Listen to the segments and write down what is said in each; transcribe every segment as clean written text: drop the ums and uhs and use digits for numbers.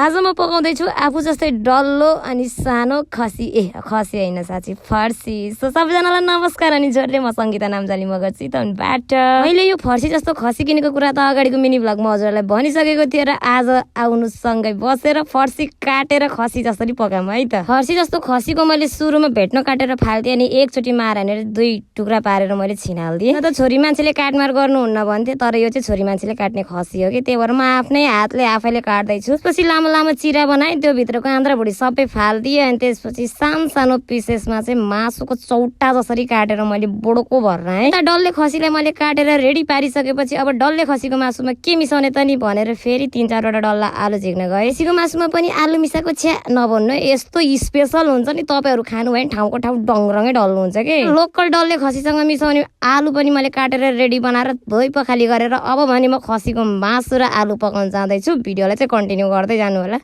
आज म पकाउँदैछु आफू जस्तै डल्लो अनि सानो खसी खसी होइन साँच्ची फर्सी। सो सबैजनालाई नमस्कार अनि जोडले म सङ्गीता नामजाली मगर चितवनबाट। मैले यो फर्सी जस्तो खसी किनेको कुरा त अगाडिको मिनी भ्लगमा हजुरलाई भनिसकेको थिएँ र आज आउनु सँगै बसेर फर्सी काटेर खसी जसरी पकाऊँ है त। फर्सी जस्तो खसीको मैले सुरुमा भेट्न काटेर फाल्थेँ अनि एकचोटि मार हानेर 2 टुक्रा पारेर मैले छिनाल्दिएँ। त छोरी मान्छेले काटमार गर्नुहुन्न भन्थे, तर यो चाहिँ छोरी मान्छेले काट्ने खसी हो कि, त्यही भएर म आफ्नै हातले आफैले काट्दैछु। त्यसपछि लामो लामो चिरा बनाएँ, त्यो भित्रको आन्द्रा भुँडी सबै फालिदिएँ अनि त्यसपछि सानो सानो पिसेसमा चाहिँ मासुको चौटा जसरी काटेर मैले बोडोको भर्राएँ। डल्ले खसीलाई मैले काटेर रेडी पारिसकेपछि अब डल्ले खसीको मासुमा के मिसाउने त नि भनेर फेरि 3-4 वटा डल्ला आलु झिक्न गएँ। खसीको मासुमा पनि आलु मिसाएको छ्या नभन्नु, यस्तो स्पेसल हुन्छ नि, तपाईँहरू खानु भयो भने ठाउँको ठाउँ डङ्रङै डल्नुहुन्छ कि। लोकल डल्ले खसीसँग मिसाउने आलु पनि मैले काटेर रेडी बनाएर धोइ पखाली गरेर अब भने म खसीको मासु र आलु पकाउन जाँदैछु। भिडियोलाई चाहिँ कन्टिन्यू गर्दै जानु होला।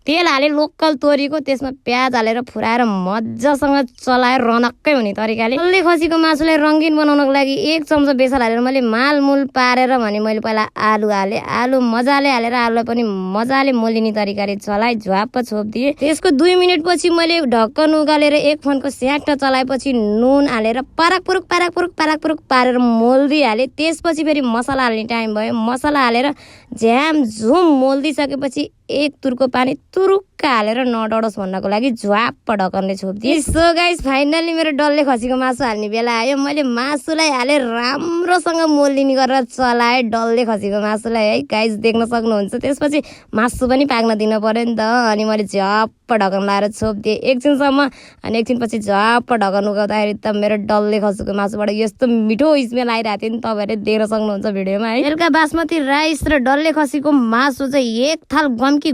तेल हाले लोकल तोरीको, त्यसमा प्याज हालेर फुराएर मजासँग चलाएर रनक्कै हुने तरिकाले डल्ले खसीको मासुलाई रङ्गिन बनाउनको लागि 1 चम्चा बेसन हालेर मैले मालमुल पारेर भने मैले पहिला आलु हालेँ। आलु मजाले हालेर आलुलाई पनि मजाले मोलिने तरिकाले चलाएँ, झ्वाप्प छोपिदिएँ। त्यसको 2 मिनटपछि मैले ढक्कन उगालेर 1 फन्को स्याट चलाएपछि नुन हालेर पाराक पारेर मोल्दिहालेँ। त्यसपछि फेरि मसला हाल्ने टाइम भयो। मसला हालेर झ्याम झुम मोल्दिसकेपछि 1 तुर्को पानी तुरुक्क हालेर नडढोस् भन्नको लागि झ्वाप्प ढक्कनले छोपिदिएँ। सो गाइस फाइनली मेरो डल्ले खसीको मासु हाल्ने बेला आयो। मैले मासुलाई हालेर राम्रोसँग मोलिने गरेर चलाएँ डल्ले खसीको मासुलाई है गाइस, देख्न सक्नुहुन्छ। त्यसपछि मासु पनि पाक्न दिन पर्यो नि त, अनि मैले झ्वाप्प ढक्कन लाएर छोपिदिएँ एकछिनसम्म अनि एकछिनपछि झ्वाप्प ढक्कन उगाउँदाखेरि त मेरो डल्ले खसीको मासुबाट यस्तो मिठो स्मेल आइरहेको थियो नि, तपाईँहरूले देख्न सक्नुहुन्छ भिडियोमा है। बेलुका बासमती राइस र डल्ले खसीको मासु चाहिँ एक थाल गम्की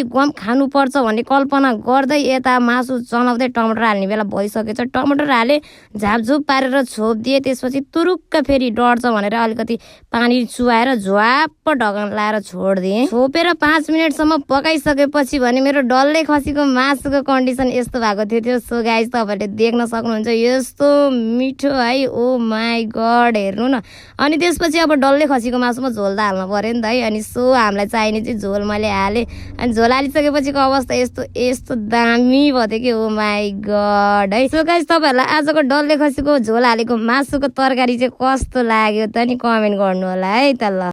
गम खानुपर्छ भन्ने कल्पना गर्दै यता मासु चलाउँदै टमाटर हाल्ने बेला भइसकेछ। टमाटर हालेँ, झापझुप पारेर छोपिदिएँ। त्यसपछि तुरुक्क फेरि डढ्छ भनेर अलिकति पानी चुहाएर झ्वाप्प ढक्कन लाएर छोडिदिएँ। छोपेर 5 मिनटसम्म पकाइसकेपछि भने मेरो डल्ले खसीको मासुको कन्डिसन यस्तो भएको थियो। सो गाइस तपाईँहरूले देख्न सक्नुहुन्छ यस्तो मिठो है, ओ माई गड हेर्नु न। अनि त्यसपछि अब डल्ले खसीको मासुमा झोल त हाल्नु पर्यो नि त है। अनि सो हामीलाई चाहिने चाहिँ झोल मैले हालेँ अनि झोल हालिसकेपछिको अवस्था यस्तो दामी भयो थियो कि, ओ माई गड है। सो गाइस तपाईँहरूलाई आजको डल्ले खसीको झोल हालेको मासुको तरकारी चाहिँ कस्तो लाग्यो त नि कमेन्ट गर्नु होला है त ल।